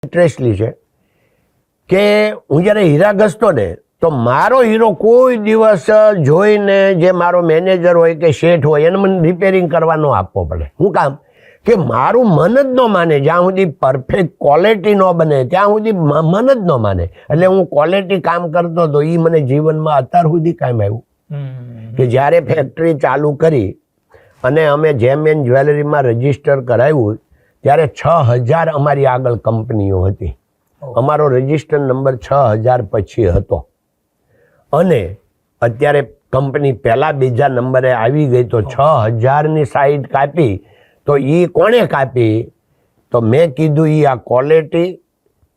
ઇન્ટરેસ્ટલી છે કે હું જ્યારે હીરા ઘસતો ને તો મારો હીરો કોઈ દિવસ જોઈને જે મારો મેનેજર હોય કે શેઠ હોય એને મને રિપેરિંગ કરવા ન આપવો પડે. શું કામ? કે મારું મન જ ન માને, જ્યાં સુધી પરફેક્ટ ક્વોલિટી ન બને ત્યાં સુધી મન જ ન માને. એટલે હું ક્વોલિટી કામ કરતો હતો, એ મને જીવનમાં અત્યાર સુધી કામ આવ્યું. કે જ્યારે ફેક્ટરી ચાલુ કરી અને અમે જેમ એન જ્વેલરીમાં રજીસ્ટર કરાવ્યું ત્યારે 6000 અમારી આગળ કંપનીઓ હતી. અમારો રજીસ્ટર નંબર 6000 પછી હતો અને અત્યારે કંપની પહેલા બીજા નંબરે આવી ગઈ. તો 6000ની સાઈડ કાપી તો એ કોણે કાપી? તો મેં કીધું એ આ ક્વોલિટી,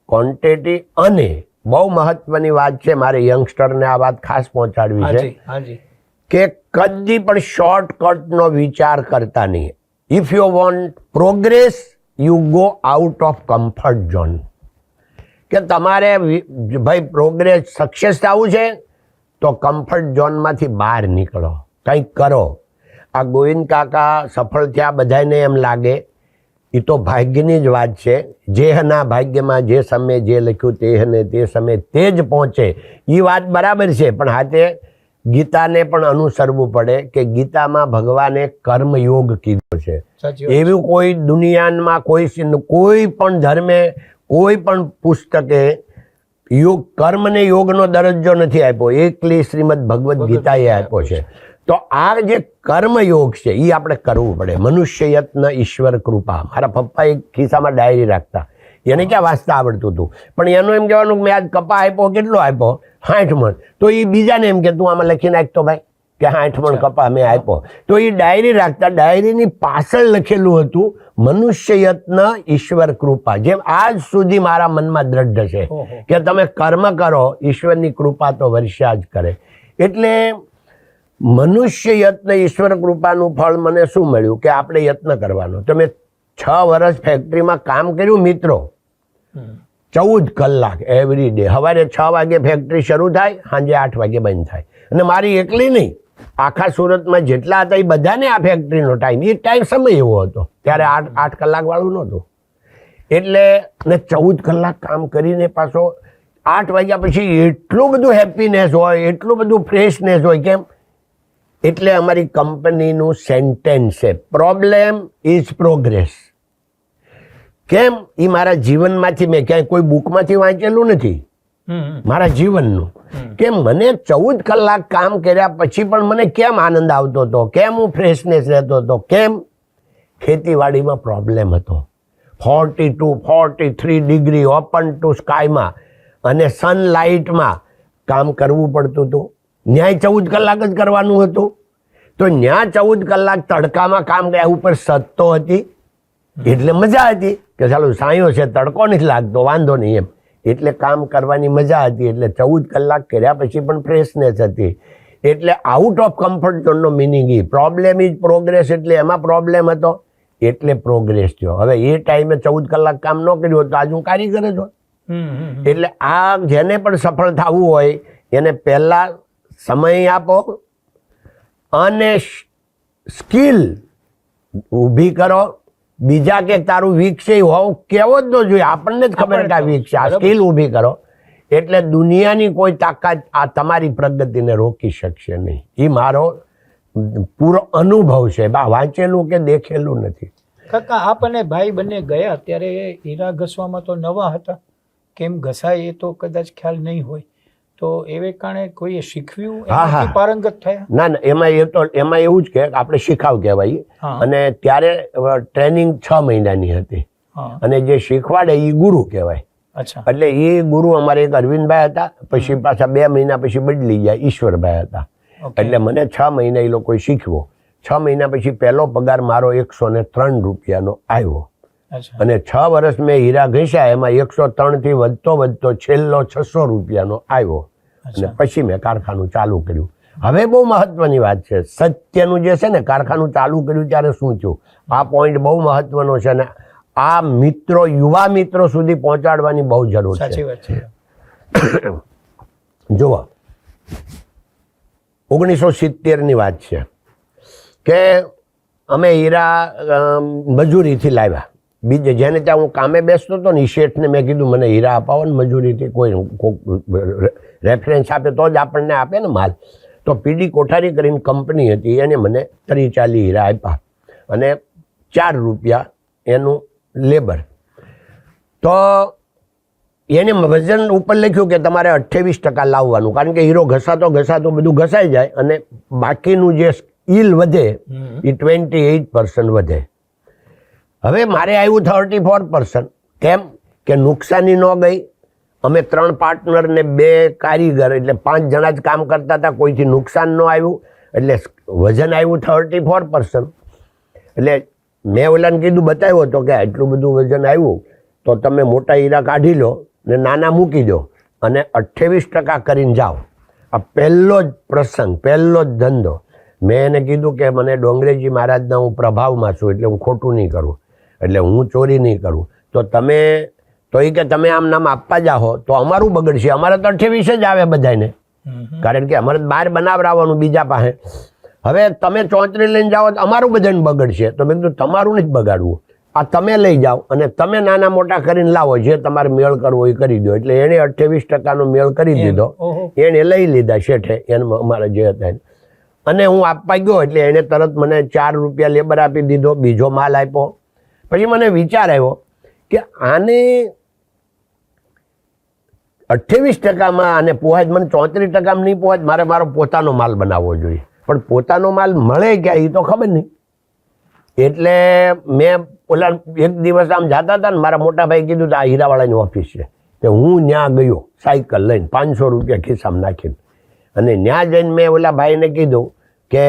ક્વોન્ટિટી અને બહુ મહત્વની વાત છે, મારે યંગસ્ટરને આ વાત ખાસ પહોંચાડવી છે કે કદી પણ શોર્ટકટનો વિચાર કરતા નહીં. If you want progress you go out of comfort zone. કે તમારે ભાઈ પ્રોગ્રેસ સક્સેસ થવું છે તો કમ્ફર્ટ ઝોનમાંથી બહાર નીકળો, કંઈક કરો. આ ગોવિંદ કાકા સફળ થયા બધાને એમ લાગે, એ તો ભાગ્યની જ વાત છે. જેહના ભાગ્યમાં જે સમયે જે લખ્યું તેહને તે સમયે તે જ પહોંચે, એ વાત બરાબર છે. પણ હાથે ગીતાને પણ અનુસરવું પડે કે ગીતામાં ભગવાને કર્મયોગ કીધો છે. એવું કોઈ દુનિયામાં કોઈ પણ ધર્મે કોઈ પણ પુસ્તકે યોગ કર્મને યોગનો દરજ્જો નથી આપ્યો. એકલી શ્રીમદ ભગવદ્ ગીતાએ આપ્યો છે. તો આ જે કર્મયોગ છે એ આપણે કરવું પડે. મનુષ્ય યત્ન ઈશ્વર કૃપા. મારા પપ્પા એક ખિસ્સામાં ડાયરી રાખતા, એને ક્યાં વાંચતા આવડતું હતું, પણ એનું એમ કહેવાનું મેં આજ કપા આપ્યો, કેટલો આપ્યો? 60 મણ. તો એ બીજાને એમ કે તું આમાં લખી નાખતો ભાઈ કે 60 મણ કપા મેં આપ્યો. તો એ ડાયરી રાખતા, ડાયરીની પાછળ લખેલું હતું મનુષ્ય યત્ન ઈશ્વર કૃપા. જેમ આજ સુધી મારા મનમાં દ્રઢ છે કે તમે કર્મ કરો, ઈશ્વરની કૃપા તો વર્ષા જ કરે. એટલે મનુષ્ય યત્ન ઈશ્વર કૃપાનું ફળ મને શું મળ્યું કે આપણે યત્ન કરવાનો. તમે 6 વર્ષ ફેક્ટરીમાં કામ કર્યું મિત્રો, 14 કલાક એવરી ડે. સવારે 6 વાગે ફેક્ટરી શરૂ થાય, સાંજે 8 વાગે બંધ થાય. અને મારી એકલી નહીં, આખા સુરતમાં જેટલા હતા એ બધાને આ ફેક્ટરીનો ટાઈમ, એ ટાઈમ સમય એવો હતો. ત્યારે 8 કલાક વાળું નહોતું. એટલે ને 14 કલાક કામ કરીને પાછો 8 વાગ્યા પછી એટલું બધું હેપીનેસ હોય, એટલું બધું ફ્રેશનેસ હોય. કેમ? એટલે અમારી કંપનીનું સેન્ટેન્સ છે, પ્રોબ્લેમ ઇઝ પ્રોગ્રેસ. કેમ? એ મારા જીવનમાંથી મેં ક્યાંય કોઈ બુકમાંથી વાંચેલું નથી, મારા જીવનનું. કે મને 14 કલાક કામ કર્યા પછી પણ મને કેમ આનંદ આવતો હતો, કેમ હું ફ્રેશનેસ રહેતો હતો? કેમ? ખેતીવાડીમાં પ્રોબ્લેમ હતો. 42, 43 ડિગ્રી ઓપન ટુ સ્કાયમાં અને સનલાઇટમાં કામ કરવું પડતું હતું. ન્યાય 14 કલાક જ કરવાનું હતું. તો ન્યા 14 કલાક તડકામાં કામ ગયા, ઉપર સત્તો હતી એટલે મજા હતી કે ચાલો સાયો છે, તડકો નથી લાગતો, વાંધો નહીં એમ. એટલે કામ કરવાની મજા હતી. એટલે 14 કલાક કર્યા પછી પણ ફ્રેશનેસ હતી. એટલે આઉટ ઓફ કમ્ફર્ટ ઝોનનો મિનિંગ એ પ્રોબ્લેમ ઇઝ પ્રોગ્રેસ. એટલે એમાં પ્રોબ્લેમ હતો એટલે પ્રોગ્રેસ થયો. હવે એ ટાઈમે 14 કલાક કામ ન કર્યું તો આજ હું કારીગર જ હોત. એટલે આ જેને પણ સફળ થવું હોય એને પહેલા સમય આપો અને સ્કિલ ઊભી કરો. બીજા કે તારું વીક છે હોવું કેવો જ ન જોઈએ, આપણને જ ખબર કે આ વીક છે. આ સ્કિલ ઊભી કરો એટલે દુનિયાની કોઈ તાકાત આ તમારી પ્રગતિને રોકી શકશે નહીં. એ મારો પૂરો અનુભવ છે, વાંચેલું કે દેખેલું નથી. કાકા આપ અને ભાઈ બંને ગયા ત્યારે હીરા ઘસવામાં તો નવા હતા, કેમ ઘસાય એ તો કદાચ ખ્યાલ નહીં હોય. તો એવે કારણે કોઈએ શીખવ્યું, એમાંથી પારંગત થયા? ના, એમાં એવું જ કે આપણે શીખાવ કહેવાય. અને ત્યારે ટ્રેનિંગ 6 મહિનાની હતી અને જે શીખવાડે એ ગુરુ કહેવાય. એટલે એ ગુરુ અમારે એક અરવિંદભાઈ હતા, પછી પાછા 2 મહિના પછી બદલી ગયા, ઈશ્વરભાઈ હતા. એટલે મને 6 મહિના એ લોકોએ શીખવો. 6 મહિના પછી પહેલો પગાર મારો 103 રૂપિયાનો આવ્યો. અને 6 વર્ષ મેં હીરા ઘસ્યા, એમાં 103 થી વધતો છેલ્લો 600 રૂપિયાનો આવ્યો. અને પછી મેં કારખાનું ચાલુ કર્યું. હવે બહુ મહત્વની વાત છે, સત્યનું જે છે ને, કારખાનું ચાલુ કર્યું ત્યારે શું થયું, આ પોઈન્ટ બહુ મહત્વનો છે. અને આ મિત્રો, યુવા મિત્રો સુધી પહોંચાડવાની બહુ જરૂર છે. જુઓ, 1970ની વાત છે કે અમે હીરા મજૂરીથી લાવ્યા. બીજે જેને ત્યાં હું કામે બેસતો હતો ને એ શેઠને મેં કીધું મને હીરા અપાવો ને મજૂરીથી કોઈ રેફરન્સ આપે તો જ આપણને આપે ને માલ. તો પીડી કોઠારી કરીને કંપની હતી, એને મને 30-40 હીરા આપ્યા અને 4 રૂપિયા એનું લેબર. તો એને વજન ઉપર લખ્યું કે તમારે 28% લાવવાનું, કારણ કે હીરો ઘસાતો બધું ઘસાઈ જાય અને બાકીનું જે ઈલ વધે એ 28% વધે. હવે મારે આવ્યું 34%. કેમ કે નુકસાની ન ગઈ. અમે 3 પાર્ટનર ને 2 કારીગર, એટલે 5 જણા જ કામ કરતા હતા, કોઈથી નુકસાન ન આવ્યું, એટલે વજન આવ્યું 34%. એટલે મેં ઓલાને કીધું, બતાવ્યો હતો કે આટલું બધું વજન આવ્યું તો તમે મોટા હીરા કાઢી લો ને નાના મૂકી દો અને 28% કરીને જાઓ. આ પહેલો જ પ્રસંગ, પહેલો જ ધંધો. મેં એને કીધું કે મને ડોંગરેજી મહારાજના હું પ્રભાવમાં છું, એટલે હું ખોટું નહીં કરું, એટલે હું ચોરી નહીં કરું. તો તમે તો એ કે તમે આમ નામ આપવા જાઓ તો અમારું બગડશે. અમારે તો 28 જ આવે બધાને, કારણ કે અમારે બહાર બનાવરાવવાનું બીજા પાસે. હવે તમે 34 લઈને જાઓ તો અમારું બધાને બગડશે. તો મેં કીધું તમારું નથી બગાડવું, આ તમે લઈ જાઓ અને તમે નાના મોટા કરીને લાવો, જે તમારે મેળ કરવો એ કરી દો. એટલે એણે 28%નો મેળ કરી દીધો, એણે લઈ લીધા શેઠે એને અમારા જે હતા. અને હું આપવા ગયો એટલે એણે તરત મને 4 રૂપિયા લેબર આપી દીધો, બીજો માલ આપ્યો. પછી મને વિચાર આવ્યો કે આને 28%માં આને પોહાય, મને 34%માં નહીં પોહાય, મારે મારો પોતાનો માલ બનાવવો જોઈએ. પણ પોતાનો માલ મળે ક્યાં એ તો ખબર નહીં. એટલે મેં ઓલા એક દિવસ આમ જતા હતા ને, મારા મોટા ભાઈ કીધું આ હીરાવાળાની ઓફિસ છે. તો હું ત્યાં ગયો સાયકલ લઈને, 500 રૂપિયા ખિસ્સામાં નાખીને. અને ત્યાં જઈને મેં ઓલા ભાઈને કીધું કે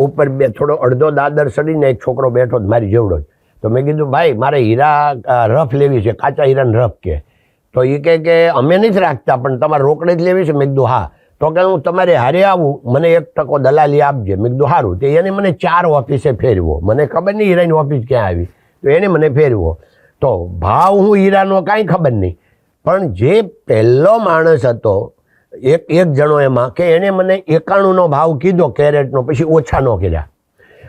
ઉપર થોડો અડધો દાદર ચડીને એક છોકરો બેઠો મારી જેવડો જ. તો મેં કીધું ભાઈ મારે હીરા રફ લેવી છે, કાચા હીરાને રફ કે. તો એ કહે કે અમે નથી રાખતા પણ તમારે રોકડે જ લેવી છે. મેં કીધું હા. તો કે હું તમારે હારે આવું, મને 1% દલાલી આપજે. મેં કીધું સારું. તો એને મને 4 ઓફિસે ફેરવો, મને ખબર નહીં હીરાની ઓફિસ ક્યાં આવી. તો એને મને ફેરવો. તો ભાવ હું હીરાનો કાંઈ ખબર નહીં, પણ જે પહેલો માણસ હતો એક જણો એમાં, કે એને મને 91નો ભાવ કીધો કેરેટનો, પછી ઓછા ન કર્યા.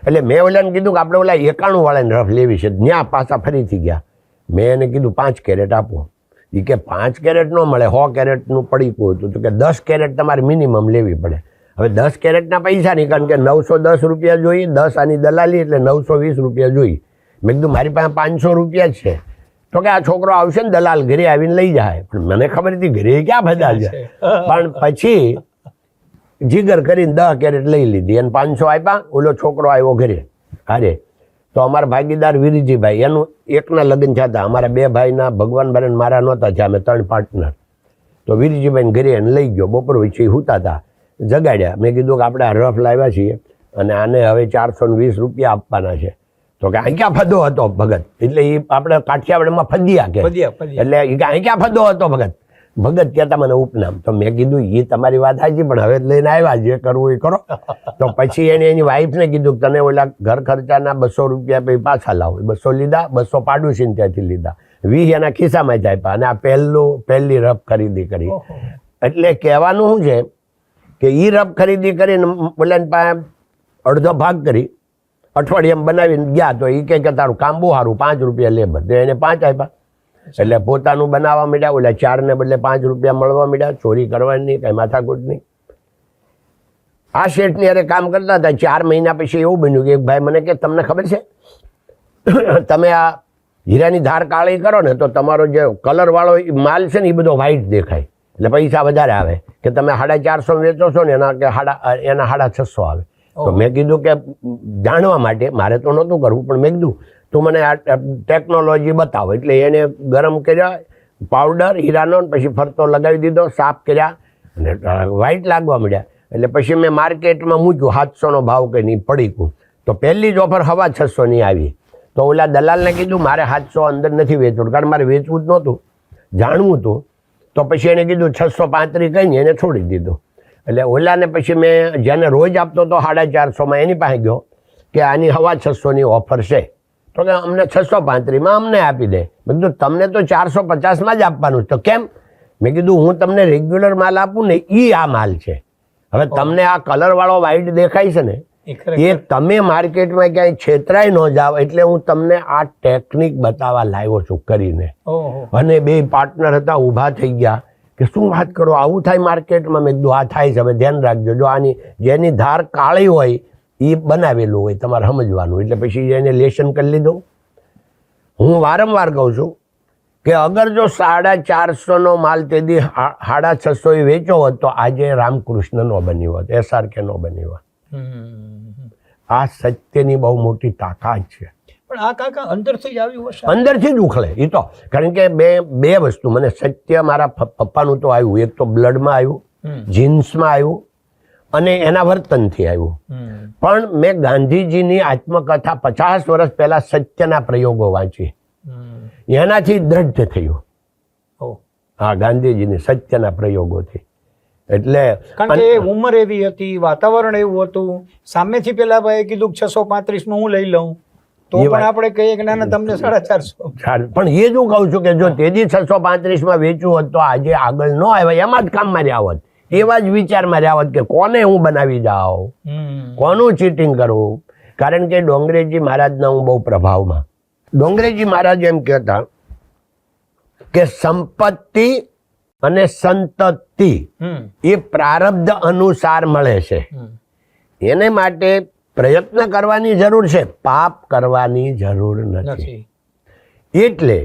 એટલે મેં ઓલાને કીધું કે આપણે ઓલા 91 વાળાને રફ લેવી છે. ત્યાં પાછા ફરીથી ગયા. મેં એને કીધું 5 કેરેટ આપો. એ કે 5 કેરેટ ન મળે, 100 કેરેટનું પડીકું હતું. તો કે 10 કેરેટ તમારે મિનિમમ લેવી પડે. હવે 10 કેરેટના પૈસા નહીં, કારણ કે 910 રૂપિયા જોઈએ, 10 આની દલાલી એટલે 920 રૂપિયા જોઈએ. મેં કીધું મારી પાસે 500 રૂપિયા જ છે. તો કે આ છોકરો આવશે ને દલાલ ઘરે આવીને લઈ જાય. પણ મને ખબર હતી ઘરે ક્યાં બધા છે. પણ પછી જીગર કરીને 10 કેરેટ લઈ લીધી અને 500 આપ્યા. ઓલો છોકરો આવ્યો ઘરે. અરે તો અમારા ભાગીદાર વીરજીભાઈ, એનું એકના લગ્ન થતા, અમારા 2 ભાઈના ભગવાનભાઈ મારા નહોતા થયા, અમે 3 પાર્ટનર. તો વીરજીભાઈને ઘરે એને લઈ ગયો. બપોર વચ્ચે હુતા હતા, જગાડ્યા. મેં કીધું કે આપણે આ રફ લાવ્યા છીએ અને આને હવે 420 રૂપિયા આપવાના છે. તો કે અહીં ક્યાં ફદો હતો ભગત? એટલે એ આપણે કાઠિયાવાડમાં ફદિયા કે, એટલે એ અહીં ક્યાં ફદો હતો ભગત? ભગત કહેતા મને ઉપનામ. તો મેં કીધું એ તમારી વાત સાચી, પણ હવે લઈને આવ્યા, જે કરવું એ કરો. તો પછી એને એની વાઈફને કીધું કે તને ઓલા ઘર ખર્ચાના 200 રૂપિયા પછી પાછા લાવો. 200 લીધા, 200 પાડોશીને ત્યાંથી લીધા, 20 એના ખિસ્સામાં જ આપ્યા. અને આ પહેલી રફ ખરીદી કરી. એટલે કહેવાનું શું છે કે એ રફ ખરીદી કરીને ઓલાની પાસે અડધો ભાગ કરી, અઠવાડિયામાં બનાવીને ગયા. તો એ કહે કે તારું કામ બહુ સારું, 5 રૂપિયા લેબર. તો એને 5 આપ્યા. એટલે પોતાનું બનાવવા માંડ્યા. ઓલા 4 ને બદલે 5 રૂપિયા મળવા માંડ્યા. ચોરી કરવાની નહીં, કાંઈ માથાકૂટ નહીં. આ શેઠની અરે કામ કરતા હતા. 4 મહિના પછી એવું બન્યું કે એક ભાઈ મને કે તમને ખબર છે, તમે આ હીરાની ધાર કાળી કરો ને તો તમારો જે કલરવાળો માલ છે ને એ બધો વ્હાઈટ દેખાય, એટલે પૈસા વધારે આવે. કે તમે 450 વેચો છો ને એના 650 આવે. તો મેં કીધું કે જાણવા માટે, મારે તો નહોતું કરવું, પણ મેં કીધું તું મને આ ટેકનોલોજી બતાવો. એટલે એને ગરમ કર્યા પાવડર હીરાનો, પછી ફરતો લગાવી દીધો, સાફ કર્યા અને વ્હાઈટ લાગવા મળ્યા. એટલે પછી મેં માર્કેટમાં મૂક્યું, 700નો ભાવ કંઈ પડીકું. તો પહેલી જ ઓફર 650ની આવી. તો ઓલા દલાલને કીધું મારે 700 અંદર નથી વેચવું, કારણ મારે વેચવું જ નહોતું, જાણવું હતું. તો પછી એને કીધું 635 કહીને એને છોડી દીધું. એટલે ઓલાને પછી મેં જેને રોજ આપતો હતો 450માં, એની પાસે ગયો કે આની 650ની ઓફર છે. તો કે અમને 635માં અમને આપી દે. મેં કીધું તમને તો 450માં જ આપવાનું. તો કેમ? મેં કીધું હું તમને રેગ્યુલર માલ આપું ને એ આ માલ છે. હવે તમને આ કલરવાળો વ્હાઈટ દેખાય છે ને, એ તમે માર્કેટમાં ક્યાંય છેતરાઈ ન જાવ એટલે હું તમને આ ટેકનિક બતાવવા લાવ્યો છું કરીને. અને બે પાર્ટનર હતા, ઊભા થઈ ગયા કે શું વાત કરો, આવું થાય માર્કેટમાં? મેં કીધું આ થાય છે, હવે ધ્યાન રાખજો. જો આની જેની ધાર કાળી હોય એ બનાવેલું હોય, તમારે સમજવાનું. એટલે પછી એને લેશન કરી લીધું. હું વારંવાર કહું છું કે અગર જો 450 માલ તેથી 650 વેચો હોત તો આજે રામકૃષ્ણ નો બન્યો હોત, SRK નો બન્યો હોત. આ સત્યની બહુ મોટી તાકાત છે. પણ આ કાકા અંદરથી જ આવ્યું હશે? અંદરથી જ ઉખળે એ તો. કારણ કે બે વસ્તુ મને સત્ય મારા પપ્પાનું તો આવ્યું, એક તો બ્લડમાં આવ્યું, જીન્સમાં આવ્યું અને એના વર્તનથી આવ્યું. પણ મેં ગાંધીજીની આત્મકથા 50 વર્ષ પહેલા સત્યના પ્રયોગો વાંચી, એનાથી દ્રઢ થયું. હા, ગાંધીજીની સત્યના પ્રયોગોથી. એટલે કારણ કે ઉંમર એવી હતી, વાતાવરણ એવું હતું, સામેથી પેલા ભાઈ કીધું 635 માં હું લઈ લઉં તો પણ આપણે કહીએ કે ના ના તમને 450. પણ એ જ હું કહું છું કે જો તેજી 635 માં વેચવું હોત તો આજે આગળ ન આવ્યા, એમાં જ કામમાં રહ્યા હોત, એવા જ વિચારમાં રહ્યા હોત કે કોને હું બનાવી જાઉં, કોનું ચીટિંગ કરવું. કારણ કે ડોંગરેજી મહારાજના હું બહુ પ્રભાવમાં. ડોંગરેજી મહારાજ એમ કહેતા કે સંપત્તિ અને સંતતિ એ પ્રારબ્ધ અનુસાર મળે છે. એને માટે પ્રયત્ન કરવાની જરૂર છે, પાપ કરવાની જરૂર નથી. એટલે